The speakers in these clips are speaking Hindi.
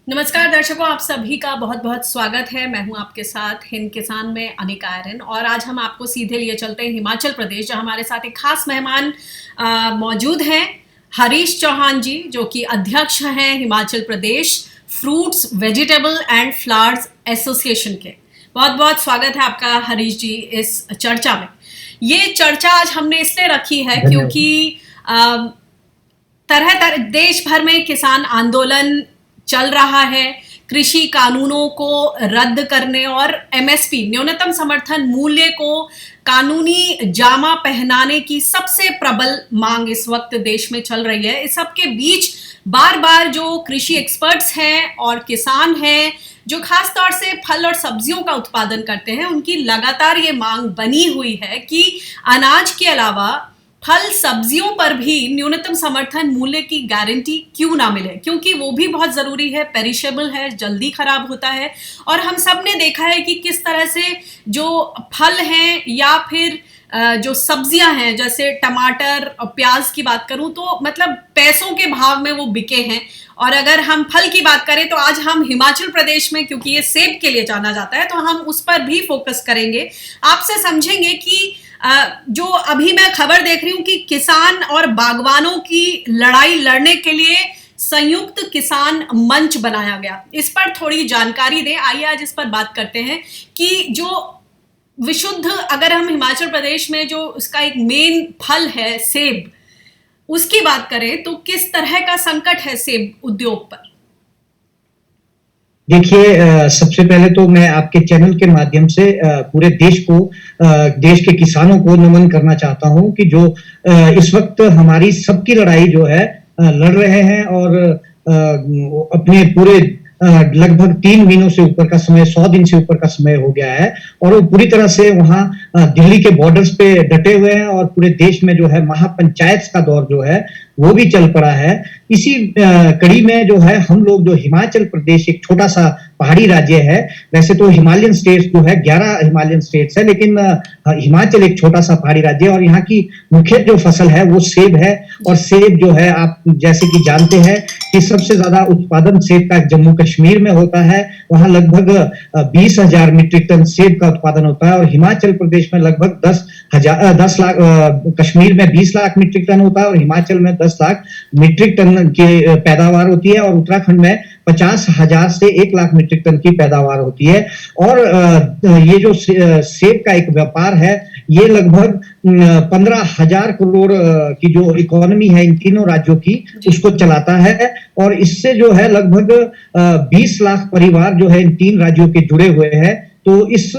नमस्कार दर्शकों, आप सभी का बहुत बहुत स्वागत है। मैं हूं आपके साथ हिंद किसान में अनिका आर्यन और आज हम आपको सीधे लिए चलते हैं हिमाचल प्रदेश, जहां हमारे साथ एक खास मेहमान मौजूद हैं, हरीश चौहान जी, जो कि अध्यक्ष हैं Himachal Pradesh fruits vegetable and flowers association के। बहुत बहुत स्वागत है आपका हरीश जी इस चर्चा में। ये चर्चा आज हमने इसलिए रखी है क्योंकि तरह तरह देश भर में किसान आंदोलन चल रहा है। कृषि कानूनों को रद्द करने और एमएसपी न्यूनतम समर्थन मूल्य को कानूनी जामा पहनाने की सबसे प्रबल मांग इस वक्त देश में चल रही है। इस सब के बीच बार बार जो कृषि एक्सपर्ट्स हैं और किसान हैं जो खास तौर से फल और सब्जियों का उत्पादन करते हैं, उनकी लगातार ये मांग बनी हुई है कि अनाज के अलावा फल सब्जियों पर भी न्यूनतम समर्थन मूल्य की गारंटी क्यों ना मिले, क्योंकि वो भी बहुत जरूरी है, पेरिशेबल है, जल्दी खराब होता है। और हम सब ने देखा है कि किस तरह से जो फल हैं या फिर जो सब्जियां हैं, जैसे टमाटर और प्याज की बात करूं तो मतलब पैसों के भाव में वो बिके हैं। और अगर हम फल की बात करें तो आज हम हिमाचल प्रदेश में, क्योंकि ये सेब के लिए जाना जाता है, तो हम उस पर भी फोकस करेंगे। आपसे समझेंगे कि जो अभी मैं खबर देख रही हूं कि किसान और बागवानों की लड़ाई लड़ने के लिए संयुक्त किसान मंच बनाया गया, इस पर थोड़ी जानकारी दें। आइए आज इस पर बात करते हैं कि जो विशुद्ध, अगर हम हिमाचल प्रदेश में जो उसका एक मेन फल है सेब, उसकी बात करें तो किस तरह का संकट है सेब उद्योग पर। देखिए, सबसे पहले तो मैं आपके चैनल के माध्यम से पूरे देश को, देश के किसानों को नमन करना चाहता हूं कि जो इस वक्त हमारी सबकी लड़ाई जो है लड़ रहे हैं और अपने पूरे लगभग 3 महीनों से ऊपर का समय, 100 दिन से ऊपर का समय हो गया है और वो पूरी तरह से वहां दिल्ली के बॉर्डर्स पे डटे हुए हैं और पूरे देश में जो है महापंचायत का दौर जो है वो भी चल पड़ा है। इसी कड़ी में जो है हम लोग, जो हिमाचल प्रदेश एक छोटा सा पहाड़ी राज्य है, वैसे तो हिमालयन स्टेट्स जो है 11 हिमालयन स्टेट्स है, लेकिन हिमाचल एक छोटा सा पहाड़ी राज्य है और यहाँ की मुख्य जो फसल है वो सेब है। और सेब जो है, आप जैसे कि जानते हैं कि सबसे ज्यादा उत्पादन सेब का जम्मू कश्मीर में होता है। वहां लगभग 20,000 मीट्रिक टन सेब का उत्पादन होता है और हिमाचल प्रदेश में लगभग 10 लाख, कश्मीर में 20 लाख मीट्रिक टन होता है और हिमाचल में 10 लाख मीट्रिक टन की पैदावार होती है और उत्तराखंड में 50,000 से 1 लाख मीट्रिक टन की पैदावार होती है। और ये जो सेब का एक व्यापार है, ये लगभग 15,000 करोड़ की जो इकोनॉमी है इन तीनों राज्यों की, उसको चलाता है। और इससे जो है लगभग 20 लाख परिवार जो है इन 3 राज्यों के जुड़े हुए हैं। तो इस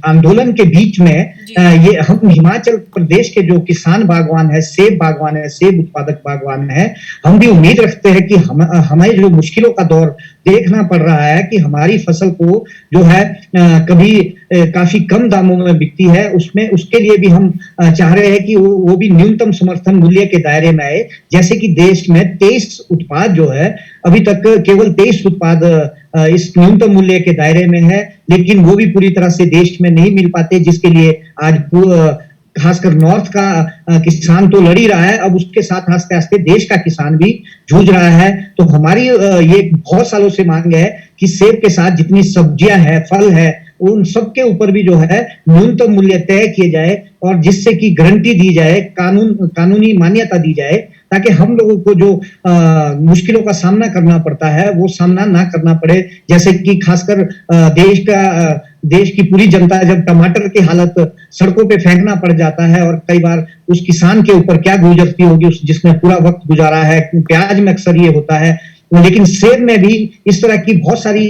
आंदोलन के बीच में ये हम हिमाचल प्रदेश के जो किसान बागवान है, सेब बागवान है, सेब उत्पादक बागवान है, हम भी उम्मीद रखते हैं कि हमें जो मुश्किलों का दौर देखना पड़ रहा है कि हमारी फसल को जो है कभी काफी कम दामों में बिकती है, उसमें उसके लिए भी हम चाह रहे हैं कि वो भी न्यूनतम समर्थन मूल्य के दायरे में आए। जैसे कि देश में 23 उत्पाद जो है, अभी तक केवल 23 उत्पाद इस न्यूनतम मूल्य के दायरे में है, लेकिन वो भी पूरी तरह से देश में नहीं मिल पाते, जिसके लिए आज खासकर नॉर्थ का किसान तो लड़ ही रहा है, अब उसके साथ आस्ते आस्ते देश का किसान भी जूझ रहा है। तो हमारी ये बहुत सालों से मांग है कि सेब के साथ जितनी सब्जियां हैं, फल है, उन सब के ऊपर भी जो है न्यूनतम मूल्य तय किए जाए और जिससे कि गारंटी दी जाए, कानूनी मान्यता दी जाए, ताकि हम लोगों को जो मुश्किलों का सामना करना पड़ता है वो सामना ना करना पड़े। जैसे कि खासकर देश की पूरी जनता, जब टमाटर की हालत सड़कों पे फेंकना पड़ जाता है और कई बार उस किसान के ऊपर क्या गुजरती होगी जिसने पूरा वक्त गुजारा है। प्याज में अक्सर ये होता है, लेकिन सेब में भी इस तरह की बहुत सारी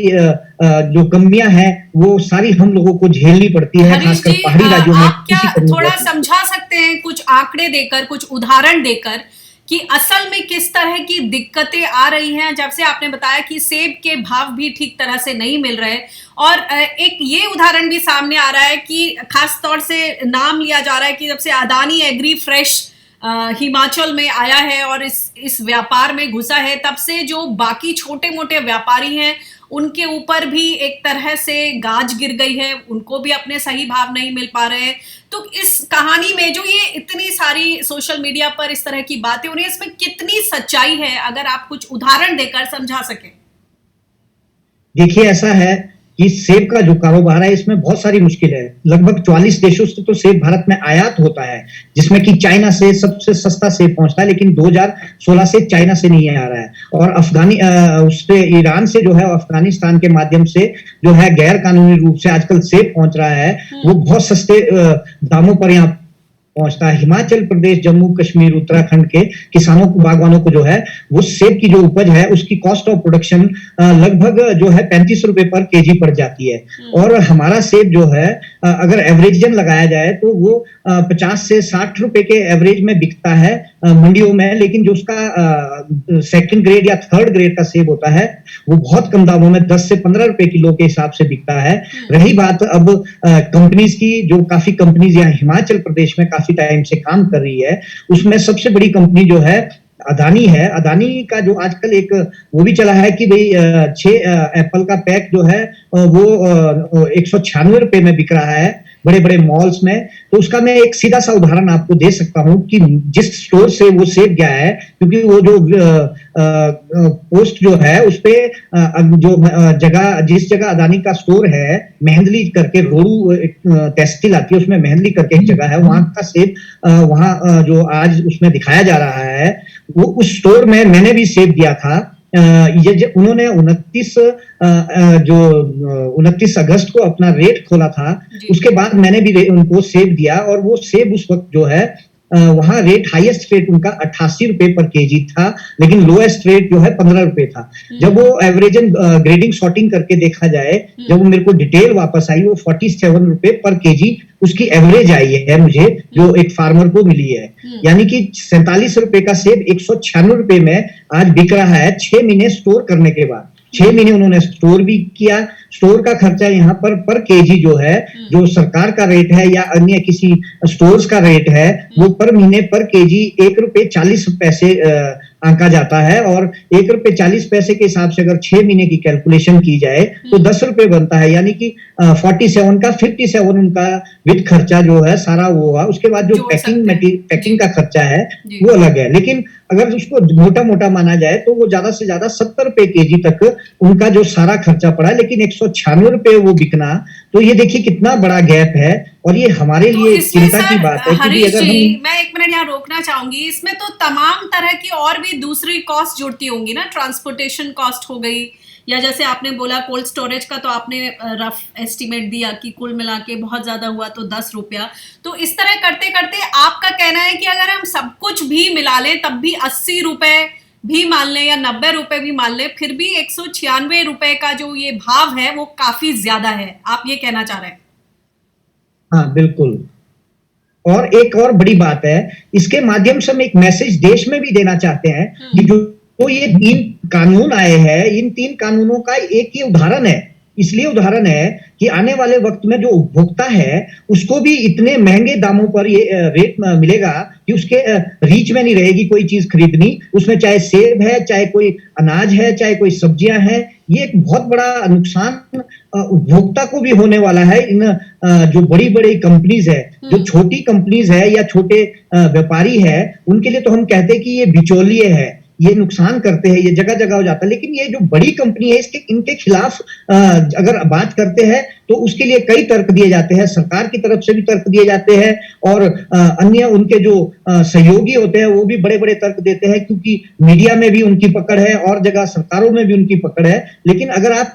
जो कमियां हैं वो सारी हम लोगों को झेलनी पड़ती है, खासकर पहाड़ी राज्यों में। आप क्या थोड़ा समझा सकते हैं, कुछ आंकड़े देकर, कुछ उदाहरण देकर, कि असल में किस तरह की दिक्कतें आ रही हैं? जब से आपने बताया कि सेब के भाव भी ठीक तरह से नहीं मिल रहे, और एक ये उदाहरण भी सामने आ रहा है कि खास तौर से नाम लिया जा रहा है कि जब से अदानी एग्री फ्रेश हिमाचल में आया है और इस व्यापार में घुसा है, तब से जो बाकी छोटे मोटे व्यापारी हैं उनके ऊपर भी एक तरह से गाज गिर गई है, उनको भी अपने सही भाव नहीं मिल पा रहे हैं। तो इस कहानी में जो ये इतनी सारी सोशल मीडिया पर इस तरह की बातें हो रही है, इसमें कितनी सच्चाई है, अगर आप कुछ उदाहरण देकर समझा सकें। देखिए ऐसा है कि सेब का जो कारोबार है इसमें बहुत सारी मुश्किल है। लगभग 44 देशों से तो सेब भारत में आयात होता है, जिसमें कि चाइना से सबसे सस्ता सेब पहुंचता है, लेकिन 2016 से चाइना से नहीं आ रहा है। और उससे ईरान से जो है, अफगानिस्तान के माध्यम से जो है गैर कानूनी रूप से आजकल सेब पहुंच रहा है। वो बहुत सस्ते दामों पर यहाँ पहुंचता है। हिमाचल प्रदेश, जम्मू कश्मीर, उत्तराखंड के किसानों को, बागवानों को जो है वो सेब की जो उपज है उसकी कॉस्ट ऑफ प्रोडक्शन लगभग जो है 35 रुपए पर केजी पड़ जाती है। और हमारा सेब जो है अगर एवरेजन लगाया जाए तो वो 50 से 60 रुपए के एवरेज में बिकता है मंडियों में, लेकिन जो उसका सेकंड ग्रेड या थर्ड ग्रेड का सेब होता है वो बहुत कम दामों में 10 से 15 रुपए किलो के हिसाब से बिकता है। रही बात अब कंपनीज की, जो काफी कंपनीज यहाँ हिमाचल प्रदेश में काफी टाइम से काम कर रही है, उसमें सबसे बड़ी कंपनी जो है अदानी है। अदानी का जो आजकल एक वो भी चला है कि भाई 6 एप्पल का पैक जो है वो 196 रुपए में बिक रहा है बड़े बड़े मॉल्स में। तो उसका मैं एक सीधा सा उदाहरण आपको दे सकता हूं कि जिस स्टोर से वो सेब गया है, क्योंकि वो जो पोस्ट जो है उस पे जो जगह, जिस जगह अदानी का स्टोर है, मेहंदली करके, रोडू तहसील आती है, उसमें मेहंदली करके एक जगह है, वहां का सेब वहां जो आज उसमें दिखाया जा रहा है, वो उस स्टोर में मैंने भी सेब दिया था। ये उन्होंने 29 अगस्त को अपना रेट खोला था, उसके बाद मैंने भी उनको सेब दिया, और वो सेब उस वक्त जो है वहां रेट, हाईएस्ट रेट उनका 88 रुपए पर केजी था, लेकिन लोएस्ट रेट जो है 15 रुपए था। जब वो एवरेजन ग्रेडिंग सॉर्टिंग करके देखा जाए, जब वो मेरे को डिटेल वापस आई, वो 47 रुपए पर केजी उसकी एवरेज आई है मुझे, जो एक फार्मर को मिली है। यानी कि 47 रुपए का सेब 196 रुपए में आज बिक रहा है 6 महीने स्टोर करने के बाद। 6 महीने उन्होंने स्टोर भी किया। स्टोर का खर्चा यहाँ पर केजी जो है, जो सरकार का रेट है या अन्य किसी स्टोर्स का रेट है, वो पर महीने पर केजी 1 रुपए 40 पैसे आंका जाता है। और 1 रुपए 40 पैसे के हिसाब से अगर 6 महीने की कैलकुलेशन की जाए तो 10 रुपए बनता है। यानी कि 47 का 57 उनका विद खर्चा जो है सारा वो हुआ। उसके बाद जो पैकिंग का खर्चा है वो अलग है। लेकिन अगर उसको मोटा मोटा माना जाए तो वो ज्यादा से ज्यादा 70 रुपए केजी तक उनका जो सारा खर्चा पड़ा, लेकिन 196 रुपए वो बिकना, तो ये देखिए कितना बड़ा गैप है। और ये हमारे लिए चिंता की बात है, क्योंकि अगर मैं 1 मिनट यहाँ रोकना चाहूंगी। इसमें तो तमाम तरह की और भी दूसरी कॉस्ट जुड़ती होंगी ना, ट्रांसपोर्टेशन कॉस्ट हो गई, या जैसे आपने बोला कोल्ड स्टोरेज का, तो आपने रफ एस्टिमेट दिया कि कुल मिला के बहुत ज्यादा हुआ तो 10 रुपया। तो इस तरह करते करते आपका कहना है कि अगर हम सब कुछ भी मिला लें तब भी 80 रुपए भी मान लें या 90 रुपए भी मान लें, फिर भी 196 रुपए का जो ये भाव है वो काफी ज्यादा है, आप ये कहना चाह रहे हैं? हाँ बिल्कुल। और एक और बड़ी बात है, इसके माध्यम से हम एक मैसेज देश में भी देना चाहते हैं कि जो तो ये 3 कानून आए हैं, इन 3 कानूनों का एक ही उदाहरण है। इसलिए उदाहरण है कि आने वाले वक्त में जो उपभोक्ता है उसको भी इतने महंगे दामों पर ये रेट मिलेगा कि उसके रीच में नहीं रहेगी कोई चीज खरीदनी। उसमें चाहे सेब है, चाहे कोई अनाज है, चाहे कोई सब्जियां हैं। ये एक बहुत बड़ा नुकसान उपभोक्ता को भी होने वाला है। इन जो बड़ी बड़ी कंपनीज है, जो छोटी कंपनीज है या छोटे व्यापारी है, उनके लिए तो हम कहते हैं कि ये बिचौलिए है, ये नुकसान करते हैं, ये जगह जगह हो जाता है। लेकिन ये जो बड़ी कंपनी है, इनके खिलाफ अगर बात करते हैं तो उसके लिए कई तर्क दिए जाते हैं, सरकार की तरफ से भी तर्क दिए जाते हैं, और अन्य उनके जो सहयोगी होते हैं वो भी बड़े बड़े तर्क देते हैं, क्योंकि मीडिया में भी उनकी पकड़ है और जगह सरकारों में भी उनकी पकड़ है। लेकिन अगर आप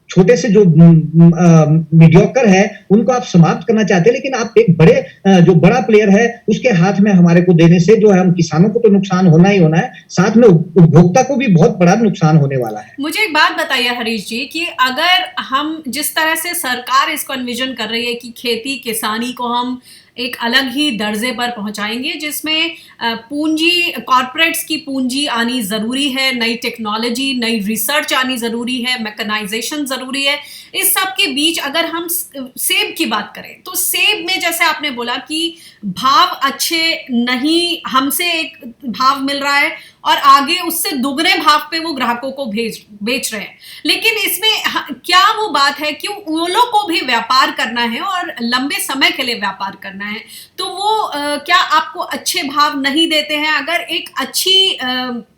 छोटे से जो मीडियोकर है उनको आप समाप्त करना चाहते हैं, लेकिन आप एक बड़े जो बड़ा प्लेयर है उसके हाथ में हमारे को देने से जो है, हम किसानों को तो नुकसान होना ही होना है, साथ में उपभोक्ता को भी बहुत बड़ा नुकसान होने वाला है। मुझे एक बात बताइए हरीश जी, कि अगर हम जिस तरह से सरकार इसको एनविजन कर रही है कि खेती किसानी को हम एक अलग ही दर्जे पर पहुंचाएंगे, जिसमें पूंजी, कॉर्पोरेट्स की पूंजी आनी जरूरी है, नई टेक्नोलॉजी, नई रिसर्च आनी जरूरी है, मैकेनाइजेशन जरूरी है, इस सब के बीच अगर हम सेब की बात करें तो सेब में जैसे आपने बोला कि भाव अच्छे नहीं, हमसे एक भाव मिल रहा है और आगे उससे दुगने भाव पे वो ग्राहकों को बेच रहे हैं। लेकिन इसमें क्या वो बात है कि वो लोग को भी व्यापार करना है और लंबे समय के लिए व्यापार करना है, तो वो क्या आपको अच्छे भाव नहीं देते हैं? अगर एक अच्छी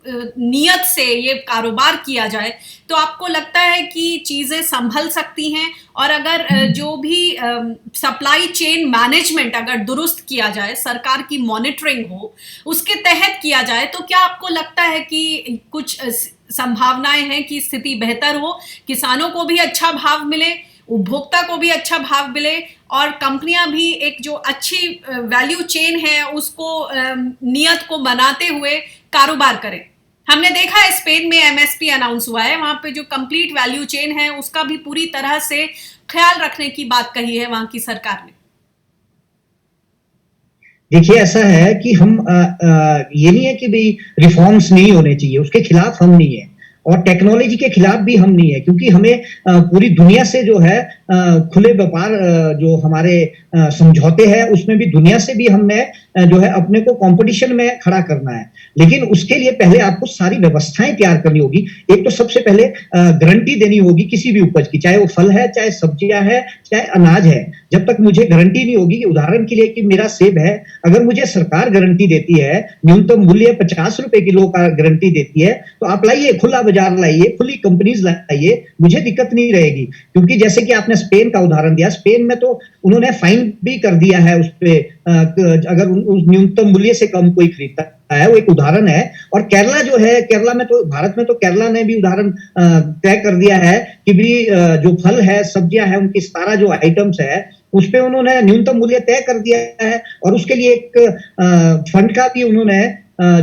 नियत से ये कारोबार किया जाए तो आपको लगता है कि चीजें संभल सकती हैं, और अगर जो भी सप्लाई चेन मैनेजमेंट अगर दुरुस्त किया जाए, सरकार की मॉनिटरिंग हो, उसके तहत किया जाए, तो क्या आपको लगता है कि कुछ संभावनाएं हैं कि स्थिति बेहतर हो, किसानों को भी अच्छा भाव मिले, उपभोक्ता को भी अच्छा भाव मिले, और कंपनियां भी एक जो अच्छी वैल्यू चेन है उसको नियत को बनाते हुए कारोबार करें? हमने देखा है स्पेन में एमएसपी अनाउंस हुआ है, वहां पे जो कंप्लीट वैल्यू चेन है उसका भी पूरी तरह से ख्याल रखने की बात कही है वहां की सरकार ने। देखिए, ऐसा है कि हम ये नहीं है कि भाई रिफॉर्म्स नहीं होने चाहिए, उसके खिलाफ हम नहीं है, और टेक्नोलॉजी के खिलाफ भी हम नहीं है, क्योंकि हमें पूरी दुनिया से जो है खुले व्यापार जो हमारे समझौते हैं उसमें भी दुनिया से भी हमने जो है अपने को कंपटीशन में खड़ा करना है। लेकिन उसके लिए पहले आपको सारी व्यवस्थाएं तैयार करनी होगी। एक तो सबसे पहले गारंटी देनी होगी किसी भी उपज की, चाहे वो फल है, चाहे सब्जियां है, चाहे अनाज है। जब तक मुझे गारंटी नहीं होगी, उदाहरण के लिए कि मेरा सेब है, अगर मुझे सरकार गारंटी देती है, न्यूनतम मूल्य 50 रुपए किलो का गारंटी देती है, तो आप लाइए, खुला बाजार लाइए, खुली कंपनीज लाइए, मुझे दिक्कत नहीं रहेगी। क्योंकि जैसे कि आपने स्पेन का उदाहरण दिया, स्पेन में तो उन्होंने फाइन भी कर दिया है उस पे, अगर उस न्यूनतम मूल्य से कम कोई खरीदता है, वो एक उदाहरण है। और केरला जो है, केरला में तो, भारत में तो केरला ने भी उदाहरण तय कर दिया है कि भी जो फल है, सब्जियां है, उनकी सारा जो आइटम्स है उस पे उन्होंने न्यूनतम मूल्य तय कर दिया है, और उसके लिए एक फंड का भी उन्होंने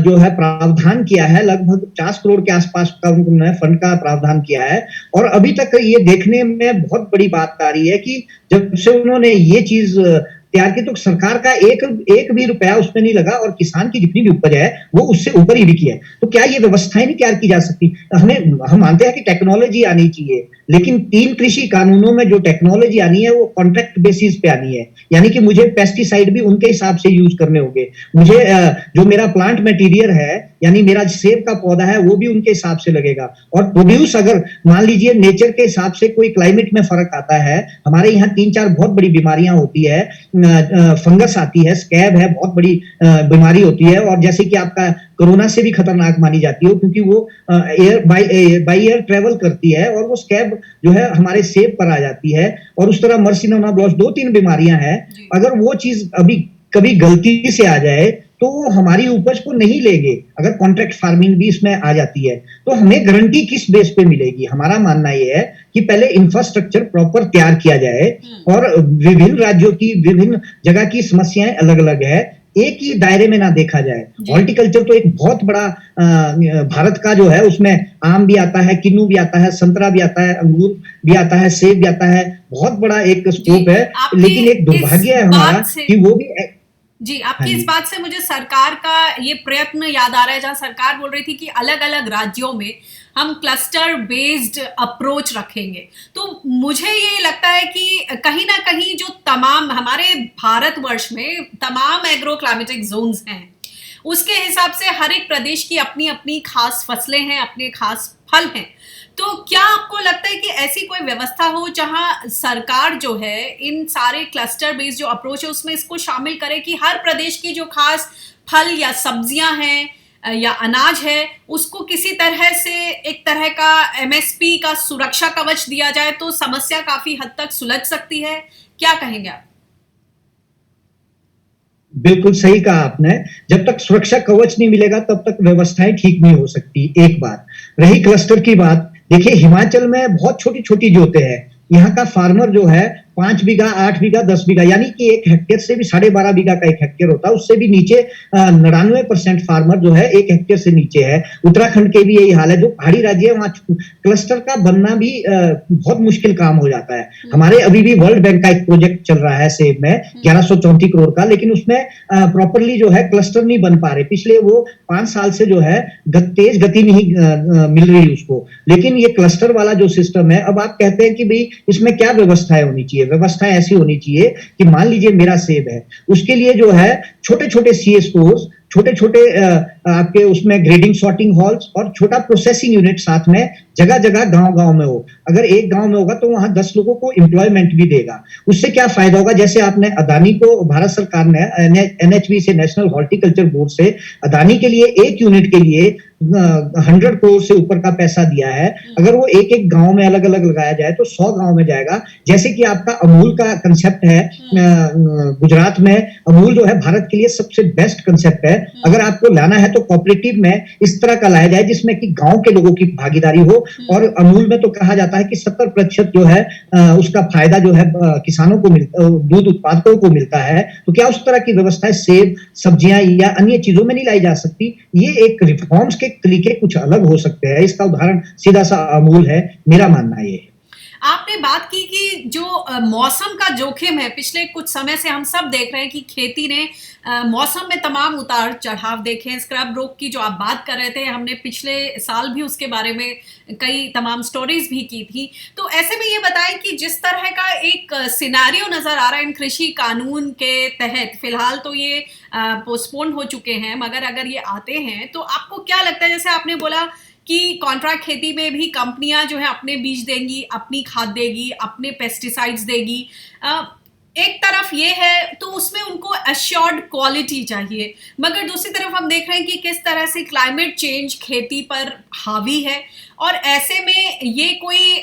जो है प्रावधान किया है। लगभग 50 करोड़ के आसपास का उन्होंने फंड का प्रावधान किया है। और अभी तक ये देखने में बहुत बड़ी बात आ रही है कि जब से उन्होंने ये चीज तैयार की तो सरकार का एक भी रुपया उसमें नहीं लगा, और किसान की जितनी भी उपज है वो उससे ऊपर ही बिकी है। तो क्या ये व्यवस्थाएं नहीं तैयार की जा सकती? हम मानते हैं कि टेक्नोलॉजी आनी चाहिए, लेकिन 3 कृषि कानूनों में जो टेक्नोलॉजी आनी है वो कॉन्ट्रैक्ट बेसिस पे आनी है, यानी कि मुझे पेस्टिसाइड भी उनके हिसाब से यूज करने होंगे, मुझे जो मेरा प्लांट मटेरियल है, यानी मेरा सेब का पौधा है, वो भी उनके हिसाब से लगेगा। और प्रोड्यूस, अगर मान लीजिए नेचर के हिसाब से कोई क्लाइमेट में फर्क आता है, हमारे यहाँ 3-4 बहुत बड़ी बीमारियां होती है, फंगस आती है, स्कैब है, बहुत बड़ी बीमारी होती है, और जैसे कि आपका कोरोना से भी खतरनाक मानी जाती है, क्योंकि वो बाई एयर ट्रेवल करती है, और वो स्कैब जो है हमारे सेब पर आ जाती है। और उस तरह मर्सिनोना ब्लॉस, 2-3 बीमारियां हैं। अगर वो चीज अभी कभी गलती से आ जाए तो वो हमारी उपज को नहीं लेंगे। अगर कॉन्ट्रैक्ट फार्मिंग भी इसमें आ जाती है तो हमें गारंटी किस बेस पे मिलेगी? हमारा मानना यह है कि पहले इंफ्रास्ट्रक्चर प्रॉपर तैयार किया जाए, और विभिन्न राज्यों की, विभिन्न जगह की समस्याएं अलग अलग है, एक ही दायरे में ना देखा जाए। हॉर्टिकल्चर तो एक बहुत बड़ा भारत का जो है, उसमें आम भी आता है, किन्नू भी आता है, संतरा भी आता है, अंगूर भी आता है, सेब भी आता है, बहुत बड़ा एक स्कोप है। लेकिन एक दुर्भाग्य है हमारा कि वो भी जी, आपकी इस बात से मुझे सरकार का ये प्रयत्न याद आ रहा है, जहां सरकार बोल रही थी कि अलग अलग राज्यों में हम क्लस्टर बेस्ड अप्रोच रखेंगे। तो मुझे ये लगता है कि कहीं ना कहीं जो तमाम हमारे भारतवर्ष में तमाम एग्रो क्लाइमेटिक जोन्स हैं, उसके हिसाब से हर एक प्रदेश की अपनी अपनी खास फसलें हैं, अपने खास फल हैं। तो क्या आपको लगता है कि ऐसी कोई व्यवस्था हो जहां सरकार जो है इन सारे क्लस्टर बेस्ड जो अप्रोच है उसमें इसको शामिल करे कि हर प्रदेश की जो खास फल या सब्जियां हैं या अनाज है उसको किसी तरह से एक तरह का एमएसपी का सुरक्षा कवच दिया जाए, तो समस्या काफी हद तक सुलझ सकती है? क्या कहेंगे आप? बिल्कुल सही कहा आपने। जब तक सुरक्षा कवच नहीं मिलेगा तब तक व्यवस्थाएं ठीक नहीं हो सकती। एक बात रही क्लस्टर की बात, देखिए हिमाचल में बहुत छोटी छोटी जोतें हैं। यहाँ का फार्मर जो है 5 बीघा, 8 बीघा, 10 बीघा, यानी कि 1 हेक्टेयर से भी 12.5 बीघा का 1 हेक्टेयर होता है, उससे भी नीचे 99% फार्मर जो है 1 हेक्टेयर से नीचे है। उत्तराखंड के भी यही हाल है। जो पहाड़ी राज्य है वहां क्लस्टर का बनना भी बहुत मुश्किल काम हो जाता है। हमारे अभी भी वर्ल्ड बैंक का एक प्रोजेक्ट चल रहा है सेब में 1134 करोड़ का, लेकिन उसमें प्रॉपरली जो है क्लस्टर नहीं बन पा रहे। पिछले वो 5 साल से जो है तेज गति नहीं मिल रही उसको। लेकिन ये क्लस्टर वाला जो सिस्टम है, अब आप कहते हैं कि भाई इसमें क्या व्यवस्थाएं होनी चाहिए? व्यवस्थाएं ऐसी होनी चाहिए कि मान लीजिए मेरा सेब है, उसके लिए जो है छोटे छोटे सीए स्टोर्स छोटे छोटे आपके उसमें ग्रेडिंग सॉर्टिंग हॉल्स और छोटा प्रोसेसिंग यूनिट साथ में जगह जगह गांव गांव में हो। अगर एक गांव में होगा तो वहां 10 लोगों को एम्प्लॉयमेंट भी देगा। उससे क्या फायदा होगा, जैसे आपने अदानी को भारत सरकार ने एनएचबी से, नेशनल हॉर्टिकल्चर बोर्ड से अदानी के लिए एक यूनिट के लिए 100 करोड़ से ऊपर का पैसा दिया है। अगर वो एक एक गांव में अलग अलग लगाया जाए तो 100 गांव में जाएगा। जैसे कि आपका अमूल का कंसेप्ट है, गुजरात में अमूल जो है भारत के लिए सबसे बेस्ट कंसेप्ट है। अगर आपको लाना है तो कोऑपरेटिव में इस तरह का लाया जाए जिसमें कि गांव के लोगों की भागीदारी हो। और अमूल में तो कहा जाता है कि 70% जो है उसका फायदा जो है किसानों को दूध उत्पादकों को मिलता है। तो क्या उस तरह की व्यवस्थाएं सेब, सब्जियां या अन्य चीजों में नहीं लाई जा सकती? ये एक रिफॉर्म्स के तरीके कुछ अलग हो सकते हैं। इसका उदाहरण सीधा सा अमूल है, मेरा मानना ये है। आपने बात की कि जो मौसम का जोखिम है, पिछले कुछ समय से हम सब देख रहे हैं कि खेती ने मौसम में तमाम उतार चढ़ाव देखे हैं। स्क्रब रोग की जो आप बात कर रहे थे, हमने पिछले साल भी उसके बारे में कई तमाम स्टोरीज भी की थी। तो ऐसे में ये बताएं कि जिस तरह का एक सिनारियो नजर आ रहा है इन कृषि कानून के तहत, फिलहाल तो ये पोस्टपोन हो चुके हैं, मगर अगर ये आते हैं तो आपको क्या लगता है? जैसे आपने बोला कि कॉन्ट्रैक्ट खेती में भी कंपनियां जो है अपने बीज देंगी, अपनी खाद देगी, अपने पेस्टिसाइड्स देगी। एक तरफ ये है तो उसमें उनको एश्योर्ड क्वालिटी चाहिए, मगर दूसरी तरफ हम देख रहे हैं कि किस तरह से क्लाइमेट चेंज खेती पर हावी है। और ऐसे में ये कोई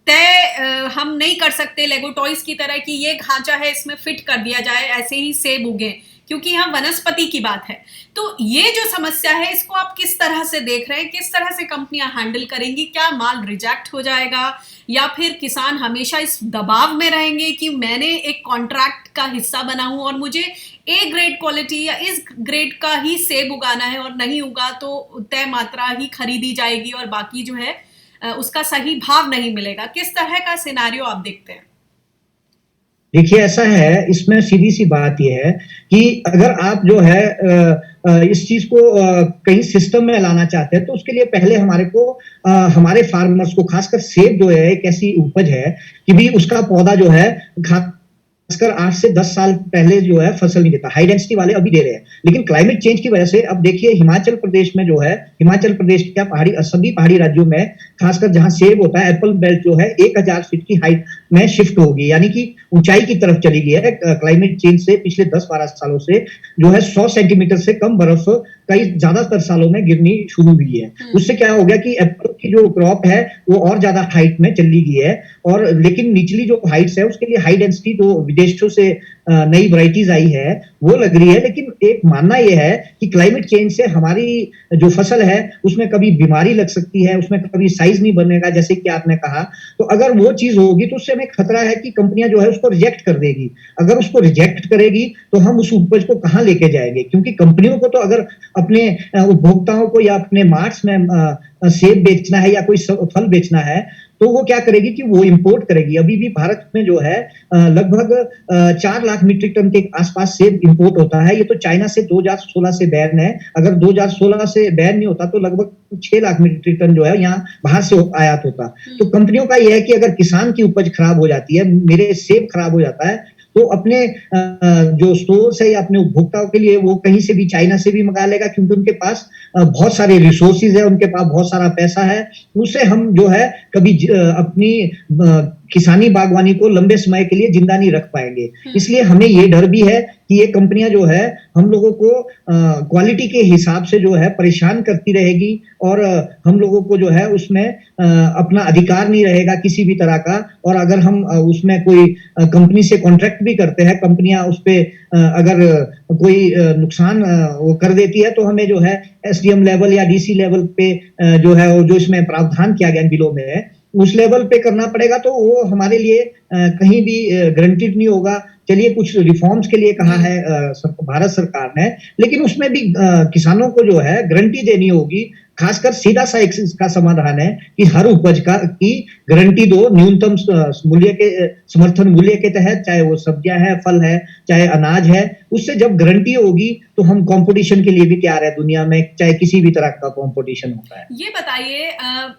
तय हम नहीं कर सकते लेगो टॉयज की तरह कि ये ढांचा है, इसमें फिट कर दिया जाए, ऐसे ही सेब उगे, क्योंकि यहाँ वनस्पति की बात है। तो ये जो समस्या है, इसको आप किस तरह से देख रहे हैं? किस तरह से कंपनियां हैंडल करेंगी? क्या माल रिजेक्ट हो जाएगा या फिर किसान हमेशा इस दबाव में रहेंगे कि मैंने एक कॉन्ट्रैक्ट का हिस्सा बना हूं और मुझे ए ग्रेड क्वालिटी या इस ग्रेड का ही सेब उगाना है, और नहीं उगा तो तय मात्रा ही खरीदी जाएगी और बाकी जो है उसका सही भाव नहीं मिलेगा? किस तरह का सिनेरियो आप देखते हैं? देखिए, ऐसा है, इसमें सीधी सी बात यह है कि अगर आप जो है इस चीज को कहीं सिस्टम में लाना चाहते हैं तो उसके लिए पहले हमारे फार्मर्स को, खासकर सेब जो है एक ऐसी उपज है कि भी उसका पौधा जो है खासकर 8 से 10 साल पहले जो है फसल नहीं देता। हाई डेंसिटी वाले अभी दे रहे हैं, लेकिन क्लाइमेट चेंज की वजह से अब देखिए हिमाचल प्रदेश में जो है, हिमाचल प्रदेश क्या सभी पहाड़ी राज्यों में खासकर जहां सेब होता है, एप्पल बेल्ट जो है 1000 फीट की हाइट में शिफ्ट होगी, यानी कि ऊंचाई की तरफ चली गई है। क्लाइमेट चेंज से पिछले 10-12 सालों से जो है 100 सेंटीमीटर से कम बर्फ कई ज्यादातर सालों में गिरनी शुरू हुई है। उससे क्या हो गया कि एप्पल की जो क्रॉप है वो और ज्यादा हाइट में चली गई है। और लेकिन निचली जो हाइट्स है उसके लिए हाई डेंसिटी जो विदेशों से नई वैरायटीज आई है वो लग रही है। लेकिन एक मानना यह है कि क्लाइमेट चेंज से हमारी जो फसल है उसमें कभी बीमारी लग सकती है, उसमें कभी साइज नहीं बनेगा, जैसे कि आपने कहा। तो अगर वो चीज होगी तो उससे हमें खतरा है कि कंपनियां जो है उसको रिजेक्ट कर देगी। अगर उसको रिजेक्ट करेगी तो हम उस उपज को कहां लेके जाएंगे? क्योंकि कंपनियों को तो अगर अपने उपभोक्ताओं को या अपने मार्ट्स में सेब बेचना है या कोई फल बेचना है तो वो क्या करेगी कि वो इंपोर्ट करेगी। अभी भी भारत में जो है लगभग 4 लाख मीट्रिक टन के आसपास सेब इंपोर्ट होता है। ये तो चाइना से 2016 से बैन है। अगर 2016 से बैन नहीं होता तो लगभग 6 लाख मीट्रिक टन जो है यहाँ बाहर से आयात होता। तो कंपनियों का यह है कि अगर किसान की उपज खराब हो जाती है, मेरे सेब खराब हो जाता है, तो अपने जो स्टोर्स है या अपने उपभोक्ताओं के लिए वो कहीं से भी, चाइना से भी मंगा लेगा, क्योंकि उनके पास बहुत सारे रिसोर्सेज है, उनके पास बहुत सारा पैसा है। उससे हम जो है कभी अपनी किसानी बागवानी को लंबे समय के लिए जिंदा नहीं रख पाएंगे। इसलिए हमें ये डर भी है कि ये कंपनियां जो है हम लोगों को क्वालिटी के हिसाब से जो है परेशान करती रहेगी और हम लोगों को जो है उसमें अपना अधिकार नहीं रहेगा किसी भी तरह का। और अगर हम उसमें कोई कंपनी से कॉन्ट्रैक्ट भी करते हैं, कंपनियां उस पे अगर कोई नुकसान वो कर देती है तो हमें जो है एसडीएम लेवल या डीसी लेवल पे जो है जो इसमें प्रावधान किया गया बिलों में है उस लेवल पे करना पड़ेगा। तो वो हमारे लिए कहीं भी गारंटीड नहीं होगा। चलिए, कुछ रिफॉर्म्स के लिए कहा है भारत सरकार ने, लेकिन उसमें भी किसानों को जो है गारंटी देनी होगी। खासकर सीधा सा एक इसका समाधान है कि हर उपज की गारंटी दो, न्यूनतम मूल्य के, समर्थन मूल्य के तहत, चाहे वो सब्जियां है, फल है, चाहे अनाज है। उससे जब गारंटी होगी तो हम कंपटीशन के लिए भी तैयार है दुनिया में, चाहे किसी भी तरह का कंपटीशन होता है। ये बताइए,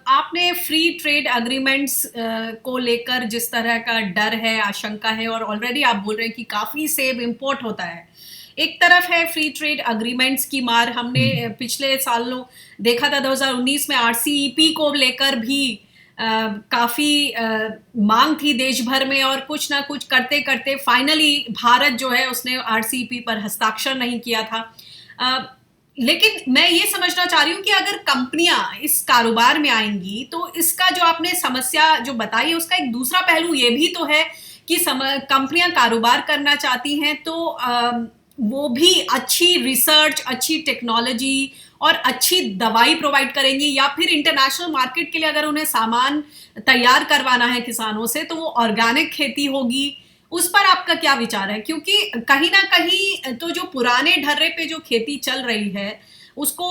आपने फ्री ट्रेड एग्रीमेंट्स को लेकर जिस तरह का डर है, आशंका है, और ऑलरेडी आप बोल रहे हैं कि काफी सेब इंपोर्ट होता है, एक तरफ है फ्री ट्रेड अग्रीमेंट्स की मार, हमने पिछले सालों देखा था 2019 में आरसीईपी को लेकर भी काफी मांग थी देश भर में, और कुछ ना कुछ करते करते फाइनली भारत जो है उसने आरसीईपी पर हस्ताक्षर नहीं किया था। लेकिन मैं ये समझना चाह रही हूँ कि अगर कंपनियां इस कारोबार में आएंगी तो इसका जो आपने समस्या जो बताई है उसका एक दूसरा पहलू ये भी तो है कि कंपनियां कारोबार करना चाहती हैं तो वो भी अच्छी रिसर्च, अच्छी टेक्नोलॉजी और अच्छी दवाई प्रोवाइड करेंगी, या फिर इंटरनेशनल मार्केट के लिए अगर उन्हें सामान तैयार करवाना है किसानों से तो वो ऑर्गेनिक खेती होगी। उस पर आपका क्या विचार है? क्योंकि कहीं ना कहीं तो जो पुराने ढर्रे पे जो खेती चल रही है उसको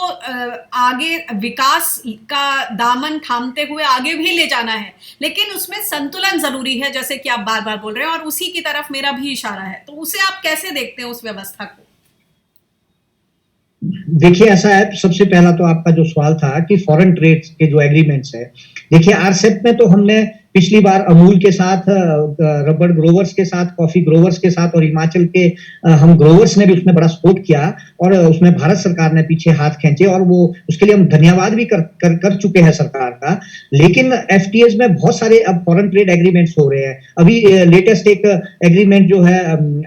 आगे विकास का दामन थामते हुए आगे भी ले जाना है, लेकिन उसमें संतुलन जरूरी है, जैसे कि आप बार बार बोल रहे हैं, और उसी की तरफ मेरा भी इशारा है। तो उसे आप कैसे देखते हैं उस व्यवस्था को? देखिए, ऐसा है, सबसे पहला तो आपका जो सवाल था कि फॉरेन ट्रेड के जो एग्रीमेंट्स है, देखिए आरसेप में तो हमने पिछली बार अमूल के साथ, रबड़ ग्रोवर्स के साथ, कॉफी ग्रोवर्स के साथ और हिमाचल के हम ग्रोवर्स ने भी उसमें बड़ा सपोर्ट किया, और उसमें भारत सरकार ने पीछे हाथ खींचे, और वो उसके लिए हम धन्यवाद भी कर चुके हैं सरकार का। लेकिन एफटीएस में बहुत सारे अब फॉरेन ट्रेड एग्रीमेंट्स हो रहे हैं। अभी लेटेस्ट एक एग्रीमेंट जो है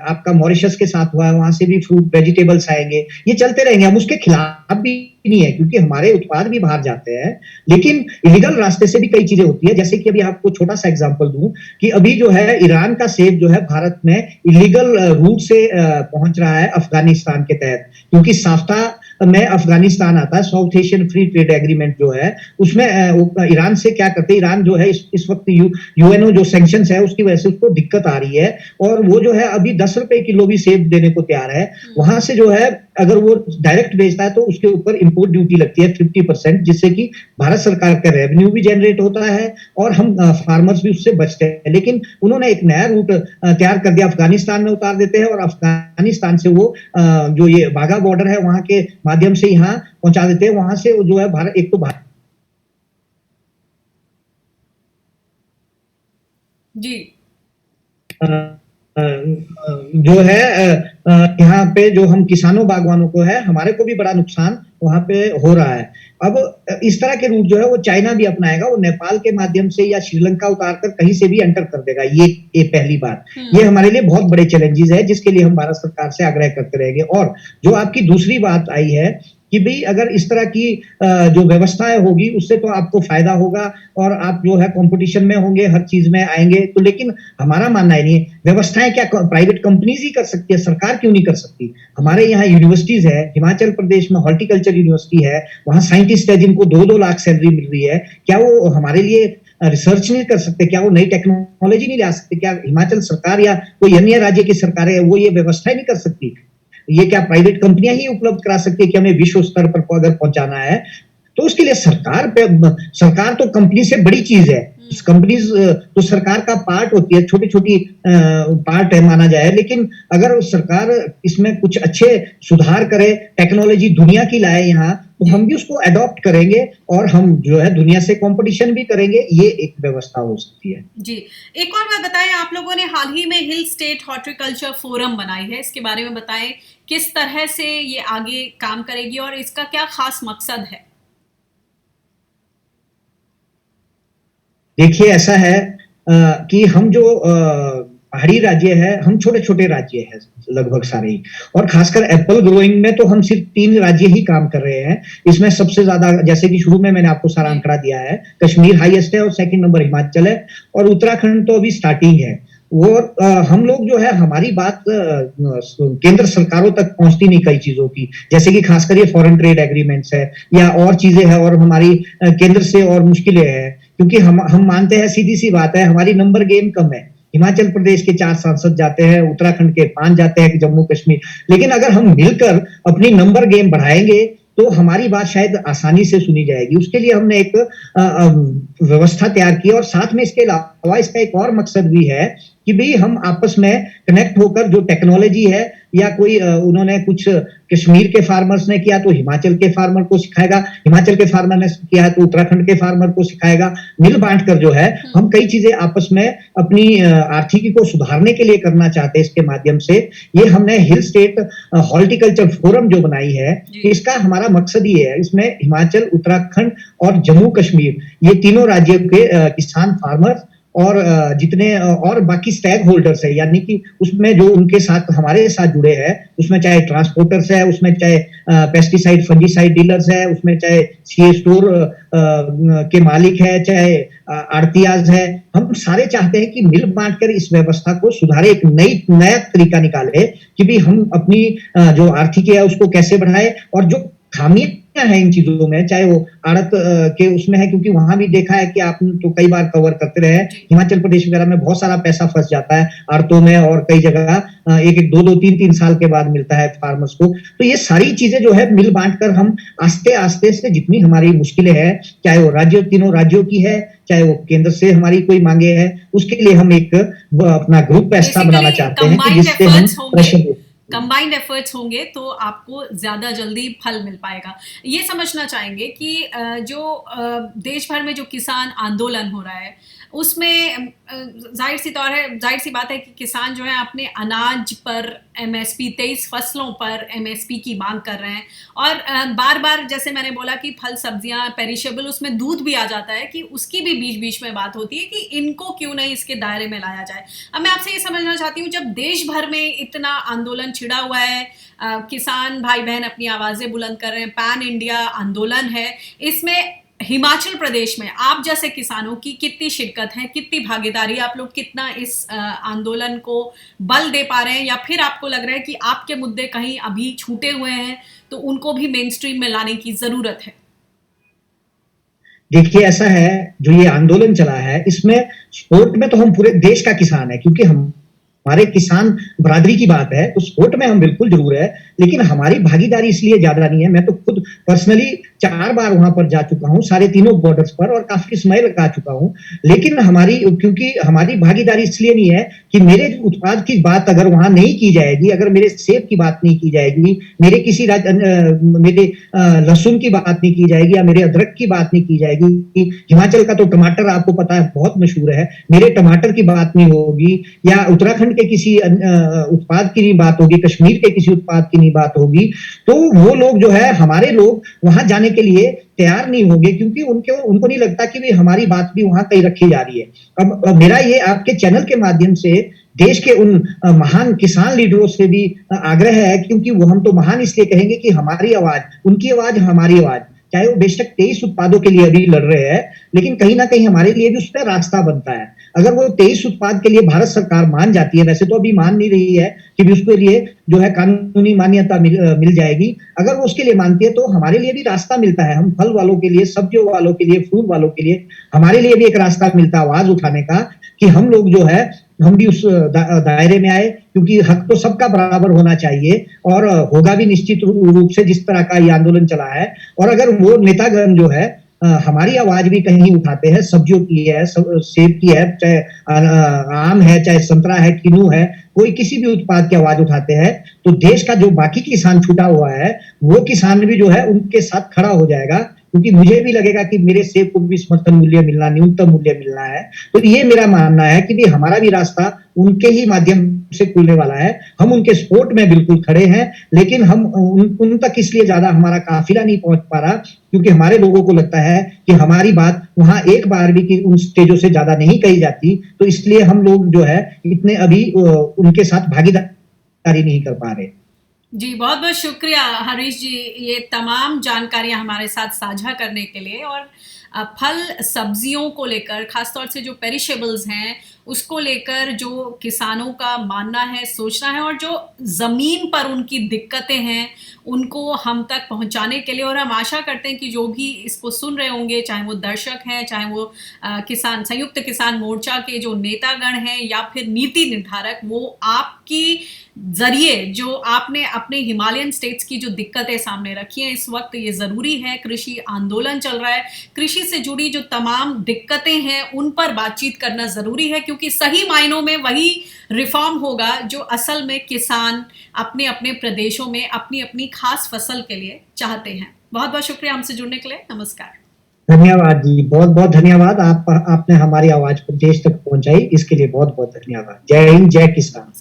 आपका मॉरिशस के साथ हुआ है, वहां से भी फ्रूट वेजिटेबल्स आएंगे, ये चलते रहेंगे। हम उसके खिलाफ भी नहीं है क्योंकि हमारे उत्पाद भी बाहर जाते हैं, लेकिन इलीगल रास्ते से भी कई चीजें होती है। जैसे कि अभी आपको छोटा सा एग्जांपल दूं कि अभी जो है ईरान का सेब जो है भारत में इलीगल रूट से पहुंच रहा है अफगानिस्तान के तहत, क्योंकि साफ्ता में अफगानिस्तान आता है, south Asian free trade agreement जो है उसमें ईरान से क्या करते हैं, ईरान जो है इस वक्त यूएनओ जो सैंक्शंस है उसकी वजह से उसको दिक्कत आ रही है, और वो जो है अभी 10 रुपए किलो भी सेब देने को तैयार है। वहां से जो है अगर वो डायरेक्ट बेचता है तो उसके ऊपर इंपोर्ट ड्यूटी लगती है 50%, जिससे कि भारत सरकार का रेवेन्यू भी जनरेट होता है और हम फार्मर्स भी उससे बचते हैं। लेकिन उन्होंने एक नया रूट तैयार कर दिया, अफगानिस्तान में उतार देते हैं, और अफगानिस्तान से वो जो ये वाघा बॉर्डर है वहां के माध्यम से यहाँ पहुंचा देते हैं। वहां से जो है भारत, एक तो भारत जी जो है यहाँ पे जो हम किसानों बागवानों को है, हमारे को भी बड़ा नुकसान वहां पे हो रहा है। अब इस तरह के रूट जो है वो चाइना भी अपनाएगा, वो नेपाल के माध्यम से या श्रीलंका उतारकर कहीं से भी एंटर कर देगा। ये पहली बात, ये हमारे लिए बहुत बड़े चैलेंजेस है जिसके लिए हम भारत सरकार से आग्रह करते रहेंगे। और जो आपकी दूसरी बात आई है कि भाई अगर इस तरह की जो व्यवस्थाएं होगी उससे तो आपको फायदा होगा और आप जो है कंपटीशन में होंगे, हर चीज में आएंगे, तो लेकिन हमारा मानना है नहीं, व्यवस्थाएं क्या प्राइवेट कंपनीज ही कर सकती है, सरकार क्यों नहीं कर सकती? हमारे यहाँ यूनिवर्सिटीज है, हिमाचल प्रदेश में हॉर्टिकल्चर यूनिवर्सिटी है, वहां साइंटिस्ट है जिनको 2-2 लाख सैलरी मिल रही है। क्या वो हमारे लिए रिसर्च नहीं कर सकते? क्या वो नई टेक्नोलॉजी नहीं ला सकते? क्या हिमाचल सरकार या कोई अन्य राज्य की सरकार है वो ये व्यवस्थाएं नहीं कर सकती? ये क्या प्राइवेट कंपनियां ही उपलब्ध करा सकती है कि हमें विश्व स्तर पर अगर पहुंचाना है? तो उसके लिए सरकार तो कंपनी से बड़ी चीज है। कंपनीज तो सरकार का पार्ट होती है, छोटी छोटी पार्ट है माना जाए, लेकिन अगर सरकार इसमें कुछ अच्छे सुधार करे, टेक्नोलॉजी दुनिया की लाए यहाँ, तो हम भी उसको अडॉप्ट करेंगे और हम जो है दुनिया से कंपटीशन भी करेंगे। ये एक व्यवस्था हो सकती है। जी, एक और बात बताएं, आप लोगों ने हाल ही में हिल स्टेट हॉर्टिकल्चर फोरम बनाई है, इसके बारे में बताएं किस तरह से ये आगे काम करेगी और इसका क्या खास मकसद है? देखिए, ऐसा है कि हम जो पहाड़ी राज्य है, हम छोटे छोटे राज्य है लगभग सारे ही, और खासकर एप्पल ग्रोइंग में तो हम सिर्फ 3 राज्य ही काम कर रहे हैं। इसमें सबसे ज्यादा, जैसे कि शुरू में मैंने आपको सारा आंकड़ा दिया है, कश्मीर हाईएस्ट है और सेकंड नंबर हिमाचल है, और उत्तराखंड तो अभी स्टार्टिंग है। वो हम लोग जो है, हमारी बात केंद्र सरकारों तक पहुंचती नहीं कई चीजों की, जैसे कि खासकर ये फॉरेन ट्रेड एग्रीमेंट्स है या और चीजें हैं, और हमारी केंद्र से और मुश्किलें हैं, क्योंकि हम मानते हैं, सीधी सी बात है, हमारी नंबर गेम कम है। हिमाचल प्रदेश के 4 सांसद जाते हैं, उत्तराखंड के 5 जाते हैं, जम्मू कश्मीर। लेकिन अगर हम मिलकर अपनी नंबर गेम बढ़ाएंगे तो हमारी बात शायद आसानी से सुनी जाएगी। उसके लिए हमने एक व्यवस्था तैयार की, और साथ में इसके अलावा इसका एक और मकसद भी है कि भाई हम आपस में कनेक्ट होकर जो टेक्नोलॉजी है या कोई उन्होंने कुछ कश्मीर के फार्मर्स ने किया तो हिमाचल के फार्मर को सिखाएगा, हिमाचल के फार्मर ने किया तो उत्तराखंड के फार्मर को सिखाएगा। मिल बांट कर जो है हम कई चीजें आपस में अपनी आर्थिकी को सुधारने के लिए करना चाहते हैं। इसके माध्यम से ये हमने हिल स्टेट हॉर्टिकल्चर फोरम जो बनाई है, इसका हमारा मकसद ये है, इसमें हिमाचल, उत्तराखंड और जम्मू कश्मीर ये तीनों राज्यों के किसान फार्मर्स और जितने और बाकी स्टेक होल्डर्स है, यानी कि उसमें जो उनके साथ हमारे साथ जुड़े हैं, उसमें चाहे ट्रांसपोर्टर्स है, उसमें चाहे पेस्टिसाइड फंजीसाइड डीलर्स है, उसमें चाहे सीए स्टोर के मालिक है, चाहे आड़तियाज है, हम सारे चाहते हैं कि मिल बांट कर इस व्यवस्था को सुधारे, एक नया तरीका निकाले कि भी हम अपनी जो आर्थिकी है उसको कैसे बढ़ाए, और जो खामियां है इन चीजों में, चाहे वो आड़त के उसमें है, क्योंकि वहां भी देखा है कि आप तो कई बार कवर करते रहे, हिमाचल प्रदेश वगैरह में बहुत सारा पैसा फंस जाता है आड़तों में, और कई जगह एक एक 2-2 3-3 साल के बाद मिलता है फार्मर्स को। तो ये सारी चीजें जो है मिल बांट कर हम आस्ते आस्ते से जितनी हमारी मुश्किलें हैं, चाहे वो तीनों राज्यों की है, चाहे वो केंद्र से हमारी कोई मांगे है, उसके लिए हम एक अपना ग्रुप ऐसा बनाना चाहते हैं कि जिससे हम प्रेशर कंबाइंड एफर्ट्स होंगे तो आपको ज़्यादा जल्दी फल मिल पाएगा। ये समझना चाहेंगे कि जो देश भर में जो किसान आंदोलन हो रहा है उसमें जाहिर सी बात है कि किसान जो है अपने अनाज पर एमएसपी 23 फसलों पर एमएसपी की मांग कर रहे हैं, और बार बार जैसे मैंने बोला कि फल सब्जियां पेरिशेबल, उसमें दूध भी आ जाता है कि उसकी भी बीच बीच में बात होती है कि इनको क्यों नहीं इसके दायरे में लाया जाए। अब मैं आपसे ये समझना चाहती हूँ, जब देश भर में इतना आंदोलन छिड़ा हुआ है, किसान भाई बहन अपनी आवाजें बुलंद कर रहे हैं, पैन इंडिया आंदोलन है, इसमें हिमाचल प्रदेश में आप जैसे किसानों की कितनी शिरकत है, कितनी भागीदारी, आप लोग कितना इस आंदोलन को बल दे पा रहे हैं, या फिर आपको लग रहा है कि आपके मुद्दे कहीं अभी छूटे हुए हैं तो उनको भी मेन स्ट्रीम में लाने की जरूरत है? देखिए ऐसा है, जो ये आंदोलन चला है इसमें सपोर्ट में तो हम पूरे देश का किसान है, क्योंकि हमारे किसान बरादरी की बात है तो सपोर्ट में हम बिल्कुल जरूर है, लेकिन हमारी भागीदारी इसलिए ज्यादा नहीं है। मैं तो खुद पर्सनली 4 बार वहां पर जा चुका हूं, सारे तीनों बॉर्डर्स पर, और काफी समय लगा चुका हूं, लेकिन क्योंकि हमारी भागीदारी इसलिए नहीं है कि मेरे उत्पाद की बात अगर वहां नहीं की जाएगी, अगर मेरे सेब की बात नहीं की जाएगी, मेरे मेरे लहसुन की बात नहीं की जाएगी, या मेरे अदरक की बात नहीं की जाएगी, हिमाचल का तो टमाटर आपको पता है बहुत मशहूर है, मेरे टमाटर की बात नहीं होगी, या उत्तराखंड के किसी उत्पाद की नहीं बात होगी, कश्मीर के किसी उत्पाद की नहीं बात होगी, तो वो लोग जो है, हमारे लोग वहां जाने के लिए तैयार नहीं होंगे, क्योंकि उनको नहीं लगता कि भी हमारी बात भी वहां कहीं रखी जा रही है। अब मेरा ये आपके चैनल के माध्यम से देश के उन महान किसान लीडरों से भी आग्रह है, क्योंकि वो हम तो महान इसलिए कहेंगे कि हमारी आवाज, उनकी आवाज, हमारी आवाज, चाहे वो बेशक 23 उत्पादों के लिए अभी लड़ रहे हैं, लेकिन कहीं ना कहीं हमारे लिए भी उसका रास्ता बनता है। अगर वो 23 उत्पाद के लिए भारत सरकार मान जाती है, वैसे तो अभी मान नहीं रही है कि भी उसके लिए जो है कानूनी मान्यता मिल जाएगी, अगर वो उसके लिए मानती है तो हमारे लिए भी रास्ता मिलता है। हम फल वालों के लिए, सब्जियों वालों के लिए, फ्रूट वालों के लिए, हमारे लिए भी एक रास्ता मिलता है आवाज उठाने का, कि हम लोग जो है हम भी उस दायरे में आए, क्योंकि हक तो सबका बराबर होना चाहिए, और होगा भी निश्चित रूप से जिस तरह का ये आंदोलन चला है। और अगर वो नेतागण जो है हमारी आवाज भी कहीं उठाते हैं, सब्जियों की है, सेब की है, चाहे आम है, चाहे संतरा है, किन्नू है, कोई किसी भी उत्पाद की आवाज उठाते हैं, तो देश का जो बाकी किसान छूटा हुआ है, वो किसान भी जो है उनके साथ खड़ा हो जाएगा, क्योंकि मुझे भी लगेगा कि मेरे सेब को भी समर्थन मूल्य मिलना, न्यूनतम मूल्य मिलना है। तो ये मेरा मानना है कि भी हमारा भी रास्ता उनके ही माध्यम से खुलने वाला है। हम उनके सपोर्ट में बिल्कुल खड़े हैं, लेकिन हम उन तक इसलिए ज्यादा हमारा काफिला नहीं पहुंच पा रहा, क्योंकि हमारे लोगों को लगता है कि हमारी बात वहां एक बार भी की उन स्टेजों से ज्यादा नहीं कही जाती, तो इसलिए हम लोग जो है इतने अभी उनके साथ भागीदारी नहीं कर पा रहे। जी, बहुत बहुत शुक्रिया हरीश जी, ये तमाम जानकारियां हमारे साथ साझा करने के लिए। और फल सब्जियों को लेकर, खासतौर से जो पेरिशेबल्स हैं उसको लेकर जो किसानों का मानना है, सोचना है, और जो ज़मीन पर उनकी दिक्कतें हैं उनको हम तक पहुंचाने के लिए, और हम आशा करते हैं कि जो भी इसको सुन रहे होंगे, चाहे वो दर्शक हैं, चाहे वो किसान संयुक्त किसान मोर्चा के जो नेतागण हैं, या फिर नीति निर्धारक, वो आपकी जरिए जो आपने अपने हिमालयन स्टेट्स की जो दिक्कतें सामने रखी हैं इस वक्त, ये जरूरी है। कृषि आंदोलन चल रहा है, कृषि से जुड़ी जो तमाम दिक्कतें हैं उन पर बातचीत करना जरूरी है, क्योंकि सही मायनों में वही रिफॉर्म होगा जो असल में किसान अपने अपने प्रदेशों में अपनी अपनी खास फसल के लिए चाहते हैं। बहुत बहुत शुक्रिया हमसे जुड़ने के लिए। नमस्कार। धन्यवाद जी, बहुत बहुत धन्यवाद। आपने हमारी आवाज को देश तक पहुंचाई, इसके लिए बहुत बहुत धन्यवाद। जय हिंद, जय किसान।